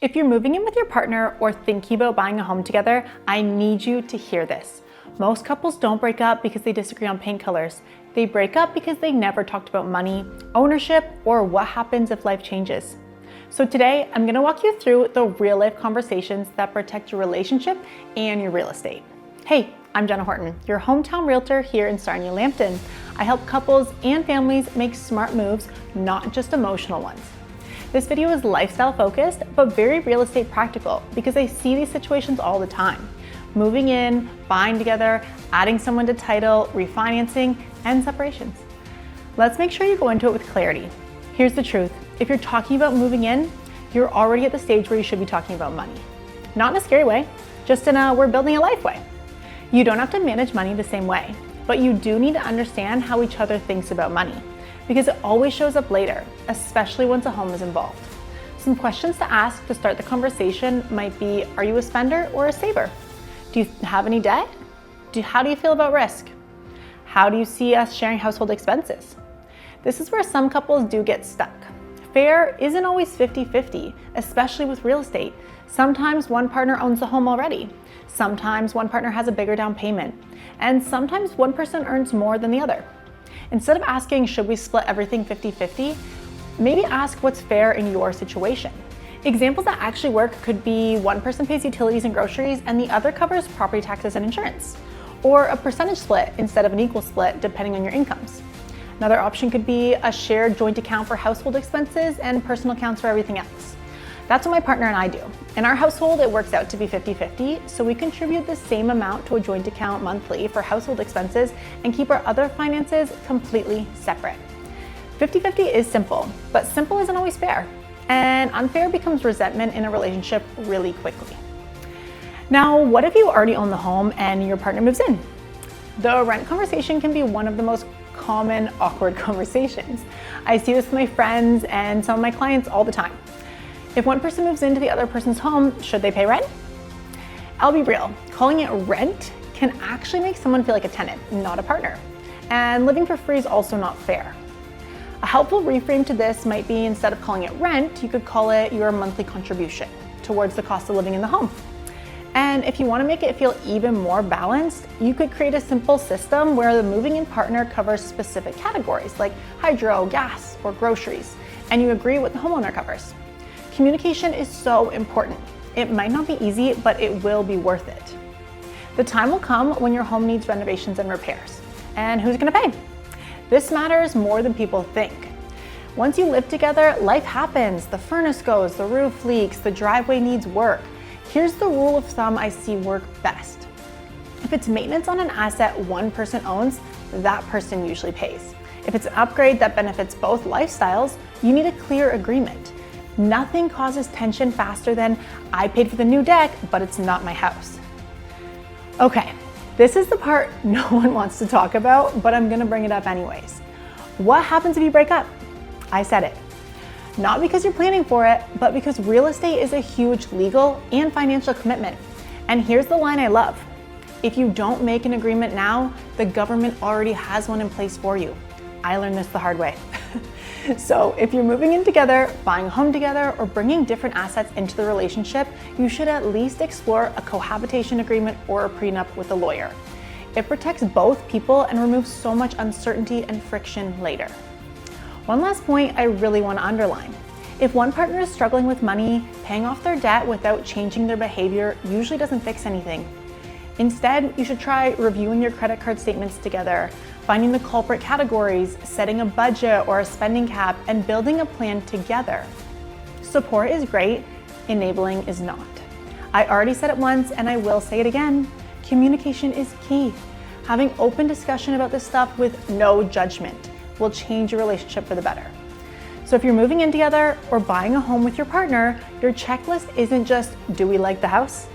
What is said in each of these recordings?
If you're moving in with your partner or thinking about buying a home together, I need you to hear this. Most couples don't break up because they disagree on paint colors. They break up because they never talked about money, ownership, or what happens if life changes. So today, I'm gonna walk you through the real life conversations that protect your relationship and your real estate. Hey, I'm Jenna Horton, your hometown realtor here in Sarnia, Lambton. I help couples and families make smart moves, not just emotional ones. This video is lifestyle focused, but very real estate practical because I see these situations all the time. Moving in, buying together, adding someone to title, refinancing, and separations. Let's make sure you go into it with clarity. Here's the truth. If you're talking about moving in, you're already at the stage where you should be talking about money. Not in a scary way, just in a we're building a life way. You don't have to manage money the same way, but you do need to understand how each other thinks about money because it always shows up later, especially once a home is involved. Some questions to ask to start the conversation might be, are you a spender or a saver? Do you have any debt? How do you feel about risk? How do you see us sharing household expenses? This is where some couples do get stuck. Fair isn't always 50-50, especially with real estate. Sometimes one partner owns the home already. Sometimes one partner has a bigger down payment. And sometimes one person earns more than the other. Instead of asking, should we split everything 50-50, maybe ask what's fair in your situation. Examples that actually work could be one person pays utilities and groceries and the other covers property taxes and insurance, or a percentage split instead of an equal split depending on your incomes. Another option could be a shared joint account for household expenses and personal accounts for everything else. That's what my partner and I do. In our household, it works out to be 50-50, so we contribute the same amount to a joint account monthly for household expenses and keep our other finances completely separate. 50-50 is simple, but simple isn't always fair, and unfair becomes resentment in a relationship really quickly. Now, what if you already own the home and your partner moves in? The rent conversation can be one of the most common awkward conversations. I see this with my friends and some of my clients all the time. If one person moves into the other person's home, should they pay rent? I'll be real, calling it rent can actually make someone feel like a tenant, not a partner. And living for free is also not fair. A helpful reframe to this might be, instead of calling it rent, you could call it your monthly contribution towards the cost of living in the home. And if you want to make it feel even more balanced, you could create a simple system where the moving in partner covers specific categories like hydro, gas, or groceries, and you agree what the homeowner covers. Communication is so important. It might not be easy, but it will be worth it. The time will come when your home needs renovations and repairs. And who's going to pay? This matters more than people think. Once you live together, life happens. The furnace goes, the roof leaks, the driveway needs work. Here's the rule of thumb I see work best. If it's maintenance on an asset one person owns, that person usually pays. If it's an upgrade that benefits both lifestyles, you need a clear agreement. Nothing causes tension faster than, I paid for the new deck, but it's not my house. Okay, this is the part no one wants to talk about, but I'm gonna bring it up anyways. What happens if you break up? I said it. Not because you're planning for it, but because real estate is a huge legal and financial commitment. And here's the line I love. If you don't make an agreement now, the government already has one in place for you. I learned this the hard way. So if you're moving in together, buying a home together, or bringing different assets into the relationship, you should at least explore a cohabitation agreement or a prenup with a lawyer. It protects both people and removes so much uncertainty and friction later. One last point I really want to underline. If one partner is struggling with money, paying off their debt without changing their behavior usually doesn't fix anything. Instead, you should try reviewing your credit card statements together, finding the culprit categories, setting a budget or a spending cap, and building a plan together. Support is great, enabling is not. I already said it once and I will say it again. Communication is key. Having open discussion about this stuff with no judgment will change your relationship for the better. So if you're moving in together or buying a home with your partner, your checklist isn't just, do we like the house?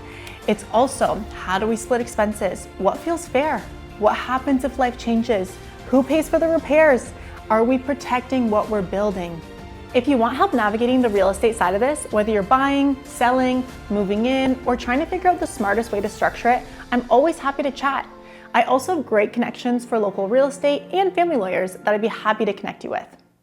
It's also, how do we split expenses? What feels fair? What happens if life changes? Who pays for the repairs? Are we protecting what we're building? If you want help navigating the real estate side of this, whether you're buying, selling, moving in, or trying to figure out the smartest way to structure it, I'm always happy to chat. I also have great connections for local real estate and family lawyers that I'd be happy to connect you with.